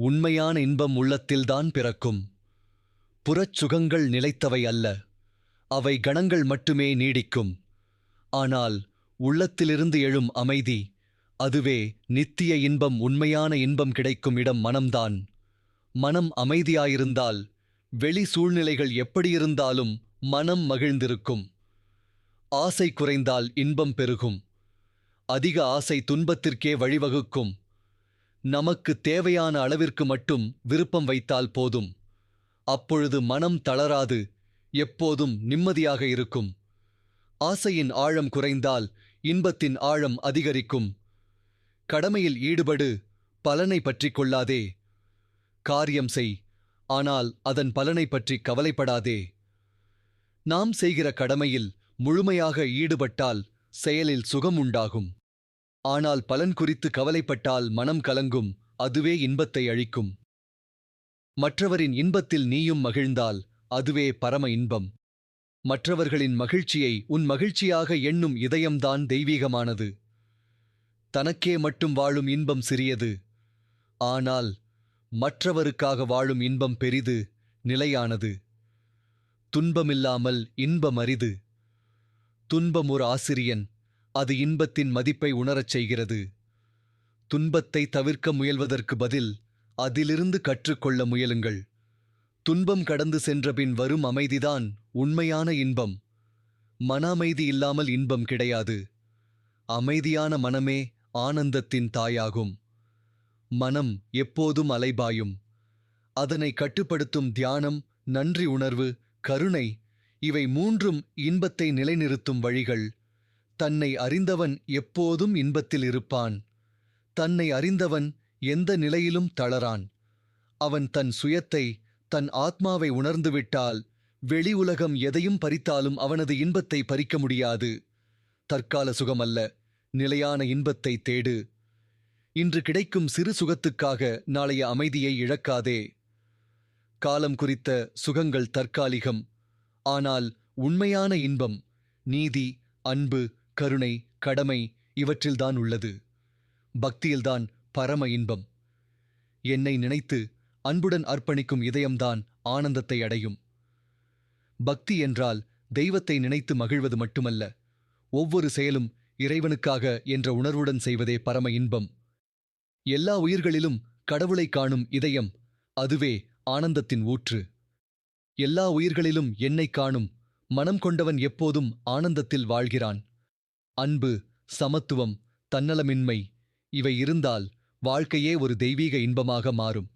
உண்மையான இன்பம் உள்ளத்தில்தான் பிறக்கும். புறச் சுகங்கள் நிலைத்தவை அல்ல, அவை கணங்கள் மட்டுமே நீடிக்கும். ஆனால் உள்ளத்திலிருந்து எழும் அமைதி, அதுவே நித்திய இன்பம். உண்மையான இன்பம் கிடைக்கும் இடம் மனம்தான். மனம் அமைதியாயிருந்தால் வெளி சூழ்நிலைகள் எப்படியிருந்தாலும் மனம் மகிழ்ந்திருக்கும். ஆசை குறைந்தால் இன்பம் பெருகும். அதிக ஆசை துன்பத்திற்கே வழிவகுக்கும். நமக்கு தேவையான அளவிற்கு மட்டும் விருப்பம் வைத்தால் போதும். அப்பொழுது மனம் தளராது, எப்போதும் நிம்மதியாக இருக்கும். ஆசையின் ஆழம் குறைந்தால் இன்பத்தின் ஆழம் அதிகரிக்கும். கடமையில் ஈடுபடு, பலனை பற்றிக் கொள்ளாதே. காரியம் செய், ஆனால் அதன் பலனை பற்றி கவலைப்படாதே. நாம் செய்கிற கடமையில் முழுமையாக ஈடுபட்டால் செயலில் சுகம் உண்டாகும். ஆனால் பலன் குறித்து கவலைப்பட்டால் மனம் கலங்கும், அதுவே இன்பத்தை அழிக்கும். மற்றவரின் இன்பத்தில் நீயும் மகிழ்ந்தால் அதுவே பரம இன்பம். மற்றவர்களின் மகிழ்ச்சியை உன் மகிழ்ச்சியாக எண்ணும் இதயம்தான் தெய்வீகமானது. தனக்கே மட்டும் வாழும் இன்பம் சிறியது. ஆனால் மற்றவருக்காக வாழும் இன்பம் பெரிது, நிலையானது. துன்பமில்லாமல் இன்பம் அரிது. துன்பம் ஒரு ஆசிரியன், அது இன்பத்தின் மதிப்பை உணரச் செய்கிறது. துன்பத்தை தவிர்க்க முயல்வதற்கு பதில் அதிலிருந்து கற்றுக்கொள்ள முயலுங்கள். துன்பம் கடந்து சென்றபின் வரும் அமைதிதான் உண்மையான இன்பம். மன அமைதி இல்லாமல் இன்பம் கிடையாது. அமைதியான மனமே ஆனந்தத்தின் தாயாகும். மனம் எப்போதும் அலைபாயும். அதனை கட்டுப்படுத்தும் தியானம், நன்றி உணர்வு, கருணை, இவை மூன்றும் இன்பத்தை நிலைநிறுத்தும் வழிகள். தன்னை அறிந்தவன் எப்போதும் இன்பத்தில் இருப்பான். தன்னை அறிந்தவன் எந்த நிலையிலும் தளரான். அவன் தன் சுயத்தை, தன் ஆத்மாவை உணர்ந்துவிட்டால் வெளி உலகம் எதையும் பறித்தாலும் அவனது இன்பத்தை பறிக்க முடியாது. தற்கால சுகமல்ல, நிலையான இன்பத்தை தேடு. இன்று கிடைக்கும் சிறு சுகத்துக்காக நாளைய அமைதியை இழக்காதே. காலம் குறித்த சுகங்கள் தற்காலிகம். ஆனால் உண்மையான இன்பம் நீதி, அன்பு, கருணை, கடமை இவற்றில்தான் உள்ளது. பக்தியில்தான் பரம இன்பம். என்னை நினைத்து அன்புடன் அர்ப்பணிக்கும் இதயம்தான் ஆனந்தத்தை அடையும். பக்தி என்றால் தெய்வத்தை நினைத்து மகிழ்வது மட்டுமல்ல, ஒவ்வொரு செயலும் இறைவனுக்காக என்ற உணர்வுடன் செய்வதே பரம இன்பம். எல்லா உயிர்களிலும் கடவுளை காணும் இதயம், அதுவே ஆனந்தத்தின் ஊற்று. எல்லா உயிர்களிலும் என்னை காணும் மனம் கொண்டவன் எப்போதும் ஆனந்தத்தில் வாழ்கிறான். அன்பு, சமத்துவம், தன்னலமின்மை இவை இருந்தால் வாழ்க்கையே ஒரு தெய்வீக இன்பமாக மாறும்.